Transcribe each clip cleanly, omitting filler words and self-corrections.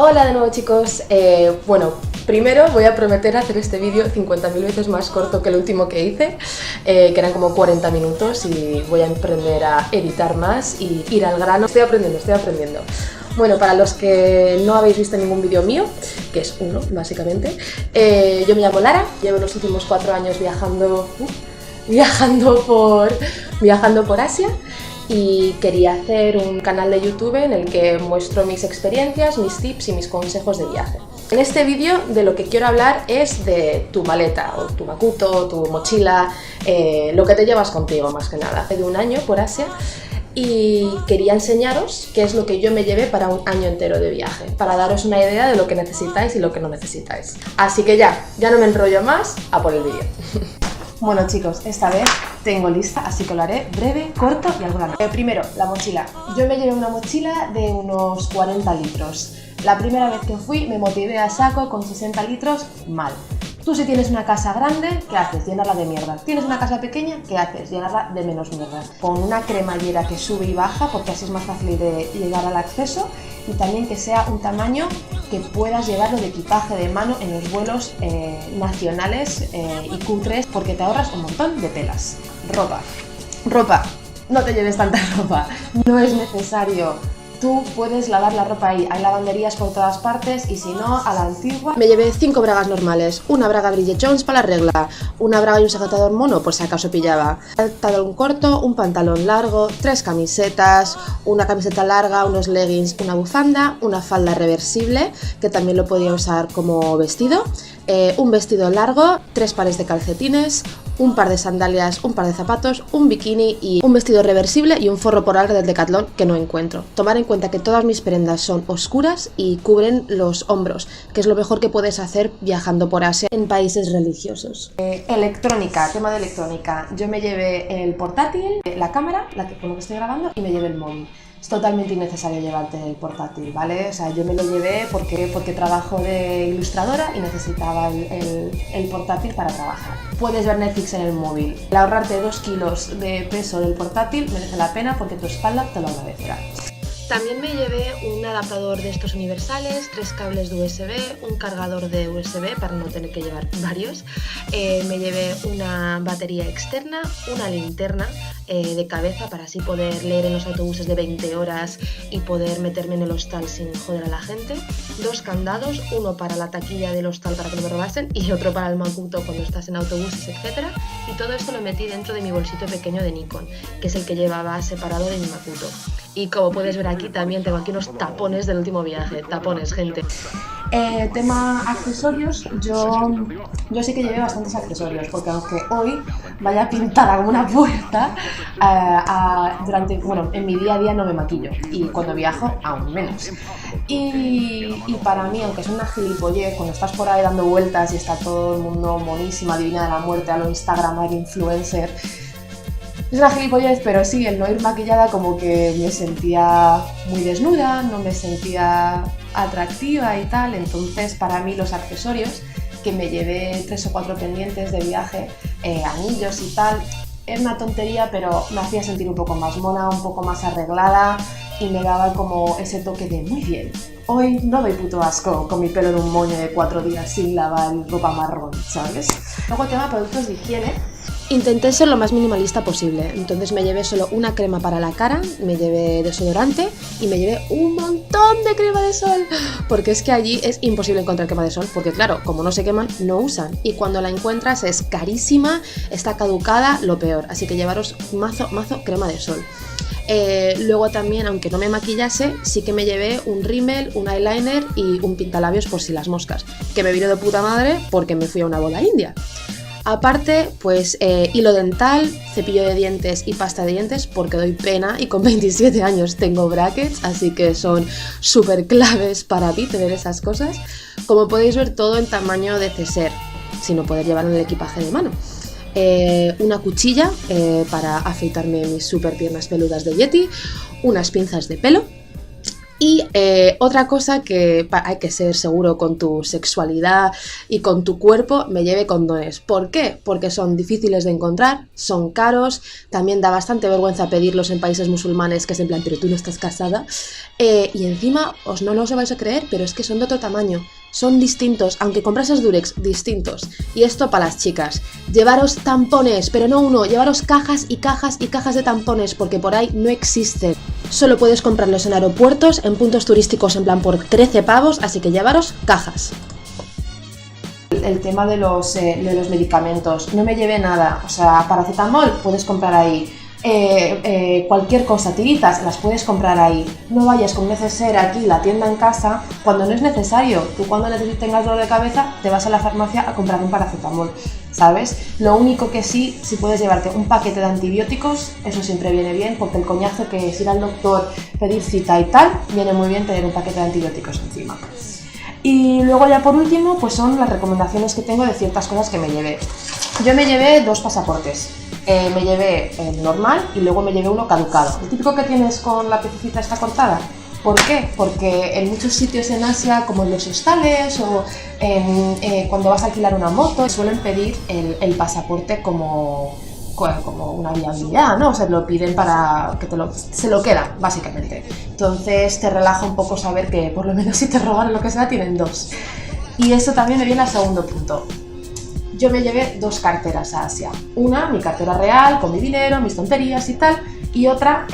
Hola de nuevo chicos, bueno, primero voy a prometer hacer este vídeo 50.000 veces más corto que el último que hice, que eran como 40 minutos y voy a aprender a editar más y ir al grano. Estoy aprendiendo. Bueno, para los que no habéis visto ningún vídeo mío, que es uno básicamente, yo me llamo Lara, llevo los últimos 4 años viajando por Asia. Y quería hacer un canal de YouTube en el que muestro mis experiencias, mis tips y mis consejos de viaje. En este vídeo de lo que quiero hablar es de tu maleta, o tu makuto, tu mochila, lo que te llevas contigo más que nada. Hace de un año por Asia y quería enseñaros qué es lo que yo me llevé para un año entero de viaje, para daros una idea de lo que necesitáis y lo que no necesitáis. Así que ya no me enrollo más, a por el vídeo. Bueno chicos, esta vez tengo lista, así que lo haré breve, corto y al grano. Primero, la mochila. Yo me llevé una mochila de unos 40 litros. La primera vez que fui me motivé a saco con 60 litros, mal. Tú si tienes una casa grande, ¿qué haces? Llenarla de mierda. ¿Tienes una casa pequeña? ¿Qué haces? Llenarla de menos mierda. Con una cremallera que sube y baja, porque así es más fácil de llegar al acceso, y también que sea un tamaño que puedas llevarlo de equipaje de mano en los vuelos nacionales y cutres, porque te ahorras un montón de telas. Ropa, no te lleves tanta ropa, no es necesario. Tú puedes lavar la ropa ahí, hay lavanderías por todas partes y si no, a la antigua. Me llevé 5 bragas normales, una braga Bridget Jones para la regla, una braga y un sujetador mono por si acaso pillaba, un pantalón corto, un pantalón largo, 3 camisetas, una camiseta larga, unos leggings, una bufanda, una falda reversible que también lo podía usar como vestido, un vestido largo, 3 pares de calcetines, un par de sandalias, un par de zapatos, un bikini y un vestido reversible y un forro polar del Decathlon que no encuentro. Tomar en cuenta que todas mis prendas son oscuras y cubren los hombros, que es lo mejor que puedes hacer viajando por Asia en países religiosos. Electrónica, tema de electrónica. Yo me llevé el portátil, la cámara, con lo que estoy grabando, y me llevé el móvil. Es totalmente innecesario llevarte el portátil, ¿vale? O sea, yo me lo llevé porque trabajo de ilustradora y necesitaba el portátil para trabajar. Puedes ver Netflix en el móvil. El ahorrarte 2 kilos de peso del portátil merece la pena porque tu espalda te lo agradecerá. También me llevé un adaptador de estos universales, 3 cables de USB, un cargador de USB para no tener que llevar varios. Me llevé una batería externa, una linterna de cabeza para así poder leer en los autobuses de 20 horas y poder meterme en el hostal sin joder a la gente. 2 candados, uno para la taquilla del hostal para que no me robasen y otro para el makuto cuando estás en autobuses, etc. Y todo esto lo metí dentro de mi bolsito pequeño de Nikon, que es el que llevaba separado de mi makuto. Y como puedes ver aquí también tengo aquí unos tapones del último viaje, tapones, gente. Tema accesorios, yo sí que llevé bastantes accesorios, porque aunque hoy vaya pintada como una puerta, en mi día a día no me maquillo y cuando viajo aún menos. Y para mí, aunque es una gilipollez, cuando estás por ahí dando vueltas y está todo el mundo monísima, divina de la muerte, a lo Instagram, al influencer, es una gilipollez, pero sí, el no ir maquillada como que me sentía muy desnuda, no me sentía atractiva y tal, entonces para mí los accesorios, que me llevé 3 o 4 pendientes de viaje, anillos y tal, es una tontería, pero me hacía sentir un poco más mona, un poco más arreglada y me daba como ese toque de muy bien. Hoy no doy puto asco con mi pelo en un moño de 4 días sin lavar y ropa marrón, ¿sabes? Luego tema productos de higiene. Intenté ser lo más minimalista posible, entonces me llevé solo una crema para la cara, me llevé desodorante y me llevé un montón de crema de sol, porque es que allí es imposible encontrar crema de sol, porque claro, como no se queman, no usan, y cuando la encuentras es carísima, está caducada, lo peor, así que llevaros mazo crema de sol. Luego también, aunque no me maquillase, sí que me llevé un rímel, un eyeliner y un pintalabios por si las moscas, que me vino de puta madre porque me fui a una boda india. Aparte, pues hilo dental, cepillo de dientes y pasta de dientes porque doy pena y con 27 años tengo brackets, así que son súper claves para mí tener esas cosas. Como podéis ver, todo en tamaño de ceser, sin no poder llevarlo en el equipaje de mano. Una cuchilla para afeitarme mis super piernas peludas de Yeti, unas pinzas de pelo, Y otra cosa que hay que ser seguro con tu sexualidad y con tu cuerpo, me lleve condones. ¿Por qué? Porque son difíciles de encontrar, son caros, también da bastante vergüenza pedirlos en países musulmanes, que es en plan, pero tú no estás casada. Y encima, no os vais a creer, pero es que son de otro tamaño. Son distintos, aunque comprases Durex, distintos. Y esto para las chicas. Llevaros tampones, pero no uno, llevaros cajas y cajas y cajas de tampones, porque por ahí no existen. Solo puedes comprarlos en aeropuertos, en puntos turísticos en plan por 13 pavos, así que llevaros cajas. El tema de los medicamentos, no me llevé nada, o sea, paracetamol puedes comprar ahí. Cualquier cosa, tiritas, las puedes comprar ahí. No vayas con neceser aquí la tienda en casa cuando no es necesario. Tú cuando tengas dolor de cabeza te vas a la farmacia a comprar un paracetamol, ¿sabes? Lo único que sí, si puedes llevarte un paquete de antibióticos, eso siempre viene bien, porque el coñazo que es ir al doctor, pedir cita y tal, viene muy bien tener un paquete de antibióticos encima. Y luego ya por último, pues son las recomendaciones que tengo de ciertas cosas que me llevé. Yo me llevé 2 pasaportes. Me llevé el normal y luego me llevé uno caducado. El típico que tienes con la piececita está cortada. ¿Por qué? Porque en muchos sitios en Asia, como en los hostales o cuando vas a alquilar una moto, suelen pedir el pasaporte como una viabilidad, ¿no? O sea, lo piden para que se lo quedan, básicamente. Entonces te relaja un poco saber que por lo menos si te roban lo que sea, tienen 2. Y esto también me viene al segundo punto. Yo me llevé 2 carteras a Asia. Una, mi cartera real, con mi dinero, mis tonterías y tal. Y otra,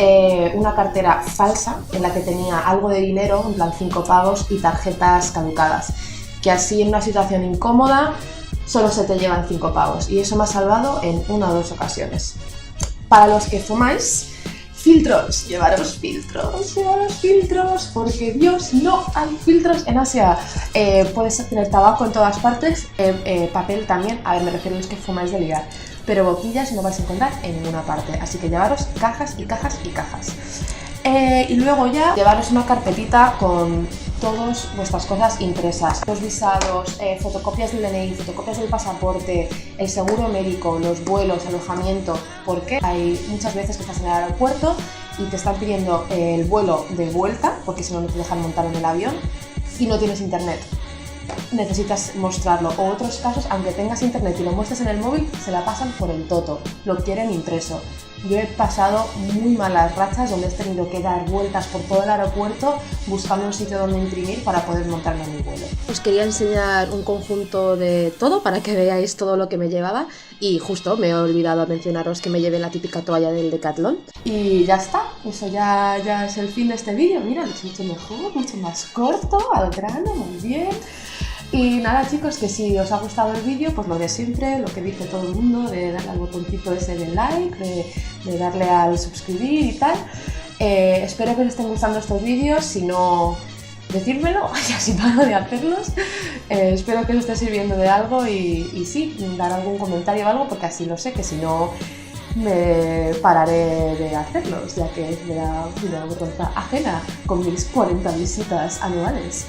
una cartera falsa, en la que tenía algo de dinero, en plan 5 pavos, y tarjetas caducadas. Que así en una situación incómoda, solo se te llevan 5 pavos. Y eso me ha salvado en 1 o 2 ocasiones. Para los que fumáis, filtros, llevaros filtros, porque Dios, no hay filtros en Asia. Puedes tener tabaco en todas partes, papel también, a ver, me refiero a los que fumáis de liar, pero boquillas no vais a encontrar en ninguna parte, así que llevaros cajas y cajas y cajas. Y luego ya llevaros una carpetita con todas vuestras cosas impresas, los visados, fotocopias del DNI, fotocopias del pasaporte, el seguro médico, los vuelos, alojamiento, porque hay muchas veces que estás en el aeropuerto y te están pidiendo el vuelo de vuelta, porque si no, no te dejan montar en el avión, y no tienes internet. Necesitas mostrarlo, o otros casos, aunque tengas internet y lo muestres en el móvil, se la pasan por el toto, lo quieren impreso. Yo he pasado muy malas rachas donde he tenido que dar vueltas por todo el aeropuerto buscando un sitio donde imprimir para poder montarme en mi vuelo. Os quería enseñar un conjunto de todo para que veáis todo lo que me llevaba, y justo me he olvidado mencionaros que me llevé la típica toalla del Decathlon. Y ya está, eso ya es el fin de este vídeo. Mira, lo he hecho mucho mejor, mucho más corto, al grano, muy bien. Y nada, chicos, que si os ha gustado el vídeo, pues lo de siempre, lo que dice todo el mundo, de darle al botoncito ese de like, de darle al suscribir y tal. Espero que os estén gustando estos vídeos, si no, decírmelo, y así paro de hacerlos. Espero que os esté sirviendo de algo y sí, dar algún comentario o algo, porque así lo sé, que si no me pararé de hacerlos, ya que me da una vergüenza ajena con mis 40 visitas anuales.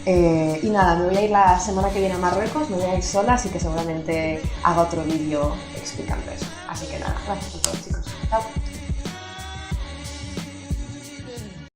Y nada, me voy a ir la semana que viene a Marruecos, me voy a ir sola, así que seguramente haga otro vídeo explicando eso. Así que nada, gracias a todos, chicos. Chao.